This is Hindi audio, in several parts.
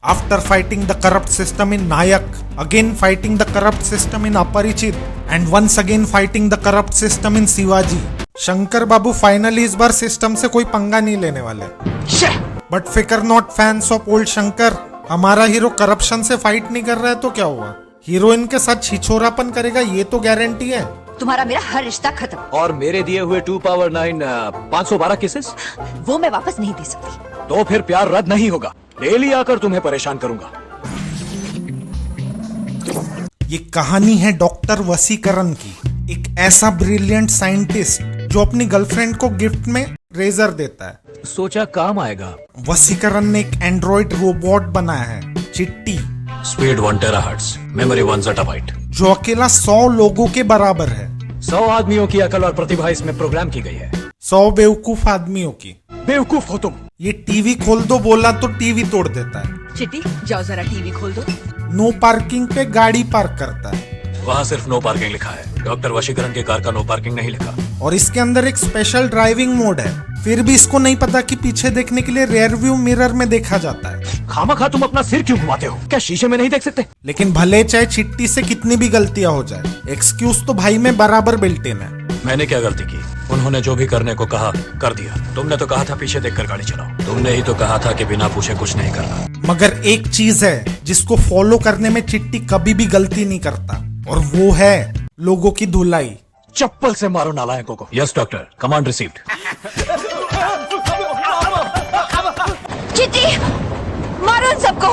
After fighting the corrupt system in Nayak, again fighting the corrupt system in Aparichit, and once again fighting the corrupt system in Shivaji, Shankar Babu finally इस बार सिस्टम से कोई पंगा नहीं लेने वाले। बट फिकर not fans of old Shankar, हमारा हीरो करप्शन से फाइट नहीं कर रहा है तो क्या हुआ, हीरोइन के साथ छिछोरापन करेगा ये तो गारंटी है। तुम्हारा मेरा हर रिश्ता खत्म। और मेरे दिए हुए 2 पावर 9 512 केसेस वो मैं वापस नहीं दे सकती। तो फिर प्यार रद्द नहीं होगा, डेली आकर तुम्हें परेशान करूंगा। ये कहानी है डॉक्टर वसीकरण की, एक ऐसा ब्रिलियंट साइंटिस्ट जो अपनी गर्लफ्रेंड को गिफ्ट में रेजर देता है। सोचा काम आएगा। वसीकरण ने एक एंड्रॉइड रोबोट बनाया है, चिट्टी, स्पीड 1 टेराहर्ट्ज, मेमोरी 1 zettabyte, जो अकेला 100 लोगों के बराबर है। 100 आदमियों की अकल और प्रतिभा इसमें प्रोग्राम की गई है। 100 बेवकूफ आदमियों की। बेवकूफ हो तुम। ये टीवी खोल दो बोला तो टीवी तोड़ देता है। चिट्टी जाओ जरा टीवी खोल दो। नो पार्किंग पे गाड़ी पार्क करता है। वहाँ सिर्फ नो पार्किंग लिखा है, डॉक्टर वशीकरण की कार का नो पार्किंग नहीं लिखा। और इसके अंदर एक स्पेशल ड्राइविंग मोड है, फिर भी इसको नहीं पता कि पीछे देखने के लिए रियर व्यू मिरर में देखा जाता है। खामखा तुम अपना सिर क्यों घुमाते हो, क्या शीशे में नहीं देख सकते? लेकिन भले चाहे चिट्टी से कितनी भी गलतियां हो जाए, एक्सक्यूज तो भाई में बराबर बिल्ट इन है। मैंने क्या गलती की? उन्होंने जो भी करने को कहा कर दिया। तुमने तो कहा था पीछे देखकर गाड़ी चलाओ, तुमने ही तो कहा था कि बिना पूछे कुछ नहीं करना। मगर एक चीज है जिसको फॉलो करने में चिट्टी कभी भी गलती नहीं करता, और वो है लोगों की धुलाई। चप्पल से मारो नालायकों को। Yes doctor, command received. चिट्टी मारो इन सबको।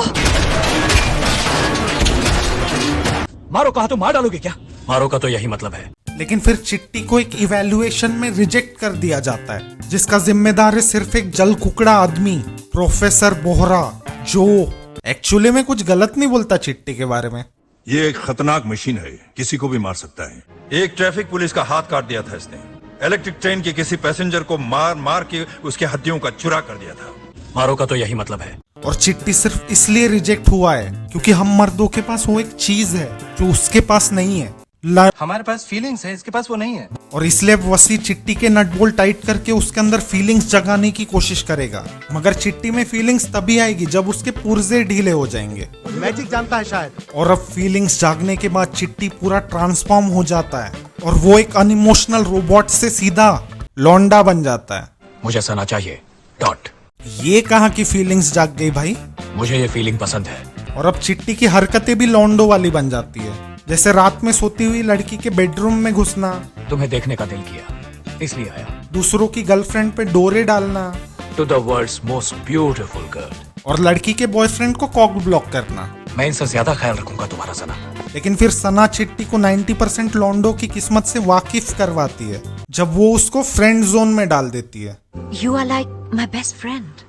मारो कहा तो मार डालोगे क्या? मारो का तो यही मतलब है। लेकिन फिर चिट्टी को एक इवैल्यूएशन में रिजेक्ट कर दिया जाता है, जिसका जिम्मेदार है सिर्फ एक जल कुकड़ा आदमी, प्रोफेसर बोहरा, जो एक्चुअली में कुछ गलत नहीं बोलता चिट्टी के बारे में। ये एक खतरनाक मशीन है, किसी को भी मार सकता है। एक ट्रैफिक पुलिस का हाथ काट दिया था इसने। इलेक्ट्रिक ट्रेन के किसी पैसेंजर को मार मार के उसके हड्डियों का चुरा कर दिया था। मारो का तो यही मतलब है। और चिट्टी सिर्फ इसलिए रिजेक्ट हुआ है क्योंकि हम मर्दों के पास वो एक चीज है जो उसके पास नहीं है, हमारे पास फीलिंग्स है, इसके पास वो नहीं है। और इसलिए वसी चिट्टी के नट बोल्ट टाइट करके उसके अंदर फीलिंग्स जगाने की कोशिश करेगा। मगर चिट्टी में फीलिंग्स तभी आएगी जब उसके पुर्जे ढीले हो जाएंगे। मैजिक जानता है शायद। और अब फीलिंग्स जागने के बाद चिट्टी पूरा ट्रांसफॉर्म हो जाता है और वो एक अनइमोशनल रोबोट से सीधा लौंडा बन जाता है। मुझे सना चाहिए, डॉट। ये कहाँ की फीलिंग्स जाग गई भाई? मुझे ये फीलिंग पसंद है। और अब चिट्टी की हरकतें भी लौंडो वाली बन जाती है, जैसे रात में सोती हुई लड़की के बेडरूम में घुसना, तुम्हें देखने का दिल किया इसलिए आया, दूसरों की गर्लफ्रेंड पे डोरे डालना, to the world's most beautiful girl, और लड़की के बॉयफ्रेंड को कॉक ब्लॉक करना। मैं इनसे ज्यादा ख्याल रखूंगा तुम्हारा सना। लेकिन फिर सना चिट्टी को 90% लौंडो की किस्मत से वाकिफ करवाती है जब वो उसको फ्रेंड जोन में डाल देती है। You are like my best friend.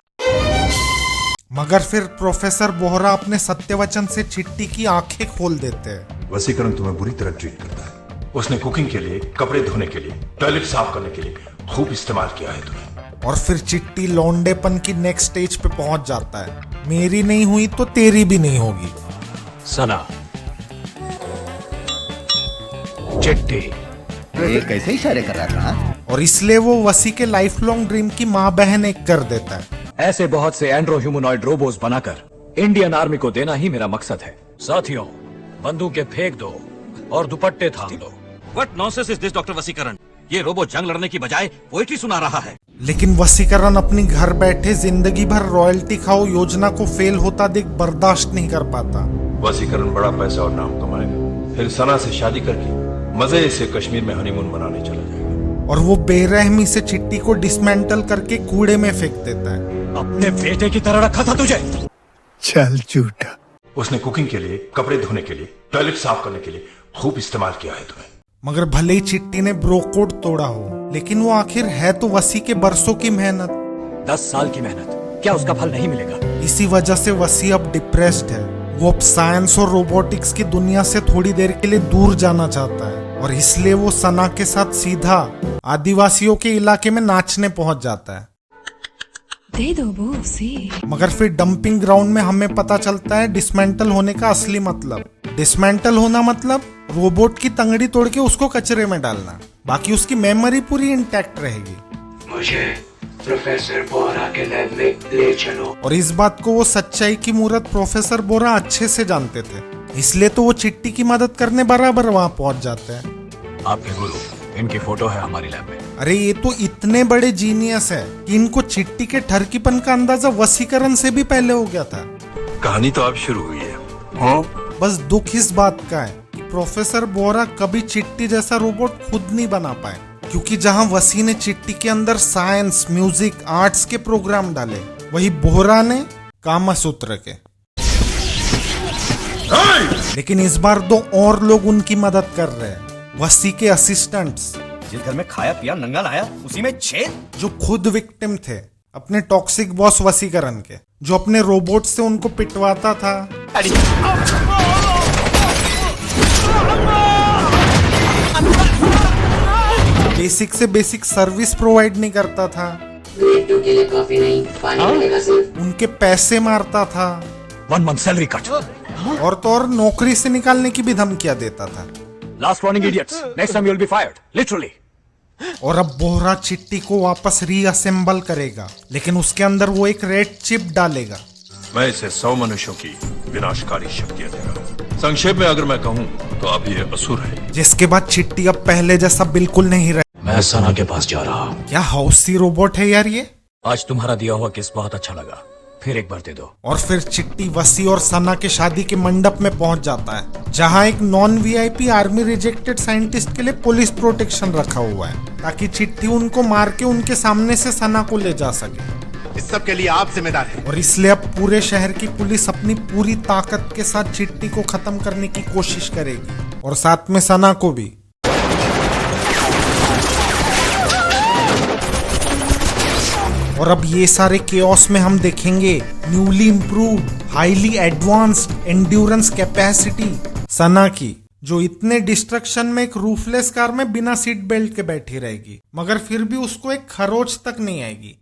मगर फिर प्रोफेसर बोहरा अपने सत्यवचन से चिट्टी की आंखें खोल देते हैं। वसीकरण तुम्हें बुरी तरह ट्रीट करता है। उसने कुकिंग के लिए, कपड़े धोने के लिए, टॉयलेट साफ करने के लिए खूब इस्तेमाल किया है तुम्हें। और फिर चिट्टी लौंडेपन की नेक्स्ट स्टेज पे पहुंच जाता है, मेरी नहीं हुई तो तेरी भी नहीं होगी। सना, चिट्टी, ये कैसे इशारे कर रहा था? और इसलिए वो वसी के लाइफ लॉन्ग ड्रीम की माँ बहन एक कर देता है। ऐसे बहुत से एंड्रो ह्यूमनॉइड रोबोस बनाकर इंडियन आर्मी को देना ही मेरा मकसद है। साथियों, बंदूकें फेंक दो और दुपट्टे थाम लो। What nonsense is this, doctor Vaseegaran? ये रोबो जंग लड़ने की बजाय पोएट्री सुना रहा है। लेकिन वसीकरण अपनी घर बैठे जिंदगी भर रॉयल्टी खाओ योजना को फेल होता देख बर्दाश्त नहीं कर पाता। वसीकरण बड़ा पैसा और नाम कमाएगा, फिर सना से शादी करके मजे से कश्मीर में हनीमून मनाने चला जाएगा। और वो बेरहमी से चिट्टी को डिसमेंटल करके कूड़े में फेंक देता है। अपने बेटे की तरह रखा था तुझे। चल झूठा। उसने कुकिंग के लिए, कपड़े धोने के लिए, टॉयलेट साफ करने के लिए खूब इस्तेमाल किया है तुम्हें। मगर भले ही चिट्टी ने ब्रो कोड तोड़ा हो, लेकिन वो आखिर है तो वसी के बरसों की मेहनत। 10 साल की मेहनत, क्या उसका फल नहीं मिलेगा? इसी वजह से वसी अब डिप्रेस्ड है। वो अब साइंस और रोबोटिक्स की दुनिया से थोड़ी देर के लिए दूर जाना चाहता है, और इसलिए वो सना के साथ सीधा आदिवासियों के इलाके में नाचने पहुंच जाता है। दे दो बूसी। मगर फिर डंपिंग ग्राउंड में हमें पता चलता है डिसमेंटल होने का असली मतलब। डिसमेंटल होना मतलब रोबोट की तंगड़ी तोड़ के उसको कचरे में डालना, बाकी उसकी मेमोरी पूरी इंटैक्ट रहेगी। मुझे प्रोफेसर बोरा के लैब में ले चलो। और इस बात को वो सच्चाई की मूरत प्रोफेसर बोरा अच्छे से जानते थे, इसलिए तो वो चिट्टी की मदद करने बराबर वहां पहुंच जाते हैं। आपके गुरु, इनकी फोटो है हमारी लैब में। अरे ये तो इतने बड़े जीनियस है कि इनको चिट्टी के ठरकीपन का अंदाजा वसीकरण से भी पहले हो गया था। कहानी तो अब शुरू हुई है। बस दुख इस बात का है कि प्रोफेसर बोरा कभी चिट्टी जैसा रोबोट खुद नहीं बना पाए, क्योंकि जहां वसी ने चिट्टी के अंदर साइंस, म्यूजिक, आर्ट्स के प्रोग्राम डाले, वही बोरा ने कामसूत्र के। लेकिन इस बार दो और लोग उनकी मदद कर रहे हैं, वसी के असिस्टेंट्स, जिस घर में खाया पिया नंगा लाया उसी में छेद। जो खुद विक्टिम थे अपने टॉक्सिक बॉस वसीकरण के, जो अपने रोबोट से उनको पिटवाता था, बेसिक से बेसिक सर्विस प्रोवाइड नहीं करता था, के लिए कॉफी नहीं, पानी मिलेगा सिर्फ। उनके पैसे मारता था, 1 month सैलरी कट। और तो और नौकरी से निकालने की भी धमकियां देता था। Last warning idiots, next time you will be fired, literally. और अब बोहरा चिट्टी को वापस रीअसेंबल करेगा, लेकिन उसके अंदर वो एक रेड चिप डालेगा। मैं इसे 100 मनुष्यों की विनाशकारी शक्तियां देगा। संक्षेप में अगर मैं कहूँ तो अब ये असुर है। जिसके बाद चिट्टी अब पहले जैसा बिल्कुल नहीं रहे। मैं सना के पास जा रहा हूँ। क्या हाउसी रोबोट है यार ये। आज तुम्हारा दिया हुआ किस बहुत अच्छा लगा, फिर एक बार दे दो। और फिर चिट्टी वसी और सना के शादी के मंडप में पहुंच जाता है, जहां एक non VIP army rejected scientist के लिए पुलिस प्रोटेक्शन रखा हुआ है, ताकि चिट्टी उनको मार के उनके सामने से सना को ले जा सके। इस सब के लिए आप जिम्मेदार हैं। और इसलिए अब पूरे शहर की पुलिस अपनी पूरी ताकत के साथ चिट्टी को खत्म करने की कोशिश करेगी, और साथ में सना को भी। और अब ये सारे केओस में हम देखेंगे newly improved, highly advanced endurance capacity सना की, जो इतने डिस्ट्रक्शन में एक रूफलेस कार में बिना सीट बेल्ट के बैठी रहेगी, मगर फिर भी उसको एक खरोच तक नहीं आएगी।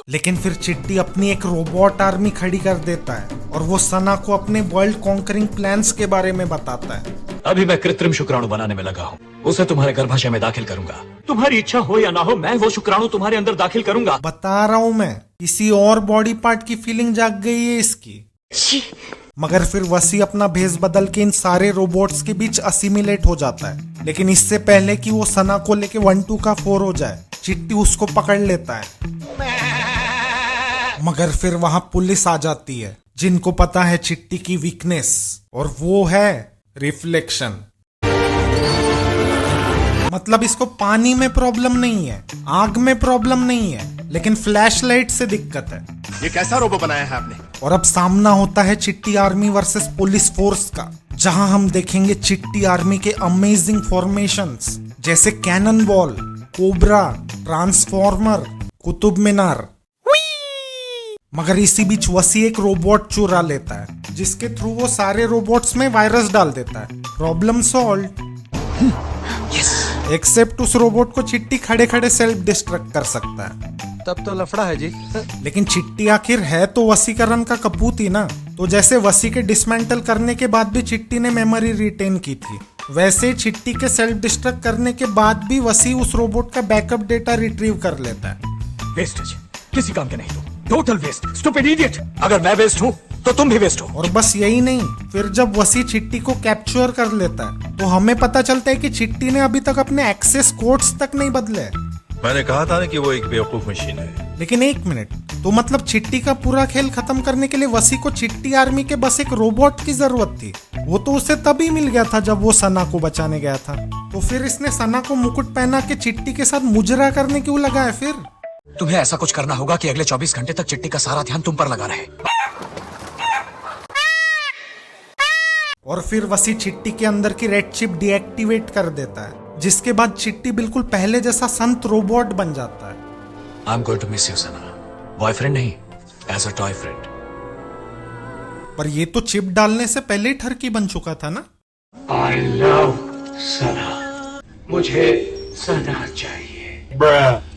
लेकिन फिर चिट्टी अपनी एक रोबोट आर्मी खड़ी कर देता है, और वो सना को अपने वर्ल्ड कॉन्करिंग प्लान्स के बारे में बताता है। अभी मैं कृत्रिम शुक्राणु बनाने में लगा हूँ, उसे तुम्हारे गर्भाशय में दाखिल करूंगा। तुम्हारी इच्छा हो या ना हो, मैं वो शुक्राणु तुम्हारे अंदर दाखिल करूंगा। बता रहा हूँ मैं, किसी और बॉडी पार्ट की फीलिंग जाग गई है इसकी। मगर फिर वसी अपना भेष बदल के इन सारे रोबोट्स के बीच असिमिलेट हो जाता है, लेकिन इससे पहले कि वो सना को लेके 1-2 का 4 हो जाए, चिट्टी उसको पकड़ लेता है। मगर फिर वहां पुलिस आ जाती है, जिनको पता है चिट्टी की वीकनेस, और वो है रिफ्लेक्शन। मतलब इसको पानी में प्रॉब्लम नहीं है, आग में प्रॉब्लम नहीं है, लेकिन फ्लैशलाइट से दिक्कत है। ये कैसा रोबो बनाया है आपने? और अब सामना होता है चिट्टी आर्मी वर्सेस पुलिस फोर्स का, जहां हम देखेंगे चिट्टी आर्मी के अमेजिंग फॉर्मेशंस, जैसे cannon ball, cobra, transformer, Qutub Minar. मगर इसी बीच वसी एक रोबोट चुरा लेता है, जिसके थ्रू वो सारे रोबोट्स में वायरस डाल देता है। Problem solve. एक्सेप्ट उस रोबोट को चिट्टी खड़े खड़े सेल्फ डिस्ट्रक्ट कर सकता है। तब तो लफड़ा है जी। लेकिन चिट्टी आखिर है तो वसीकरण का कपूत ही ना, तो जैसे वसी के डिसमेंटल करने के बाद भी चिट्टी ने मेमोरी रिटेन की थी, वैसे चिट्टी के सेल्फ डिस्ट्रक्ट करने के बाद भी वसी उस रोबोट का बैकअप डेटा रिट्रीव कर लेता है। वेस्टेज, किसी काम के नहीं तुम, टोटल वेस्ट, स्टूपिड इडियट। अगर मैं वेस्ट हूँ तो तुम भी वेस्ट हो। और बस यही नहीं, फिर जब वसी चिट्टी को कैप्चर कर लेता है, तो हमें पता चलता है कि चिट्टी ने अभी तक अपने एक्सेस कोड्स तक नहीं बदले। मैंने कहा था ना कि वो एक बेवकूफ मशीन है। लेकिन एक मिनट, तो मतलब चिट्टी का पूरा खेल खत्म करने के लिए वसी को चिट्टी आर्मी के बस एक रोबोट की जरूरत थी। वो तो उसे तभी मिल गया था जब वो सना को बचाने गया था। तो फिर इसने सना को मुकुट पहना के चिट्टी के साथ मुजरा करने क्यों लगा है फिर? तुम्हें ऐसा कुछ करना होगा कि अगले 24 घंटे तक चिट्टी का सारा ध्यान तुम पर लगा रहे। और फिर वसी चिट्टी के अंदर की रेड चिप डीएक्टिवेट कर देता है, जिसके बाद चिट्टी बिल्कुल पहले जैसा संत रोबोट बन जाता है। I am going to miss you Sana, boyfriend नहीं, एज अ टॉय फ्रेंड। पर ये तो चिप डालने से पहले ही ठरकी बन चुका था ना। आई लव सना, मुझे सना चाहिए।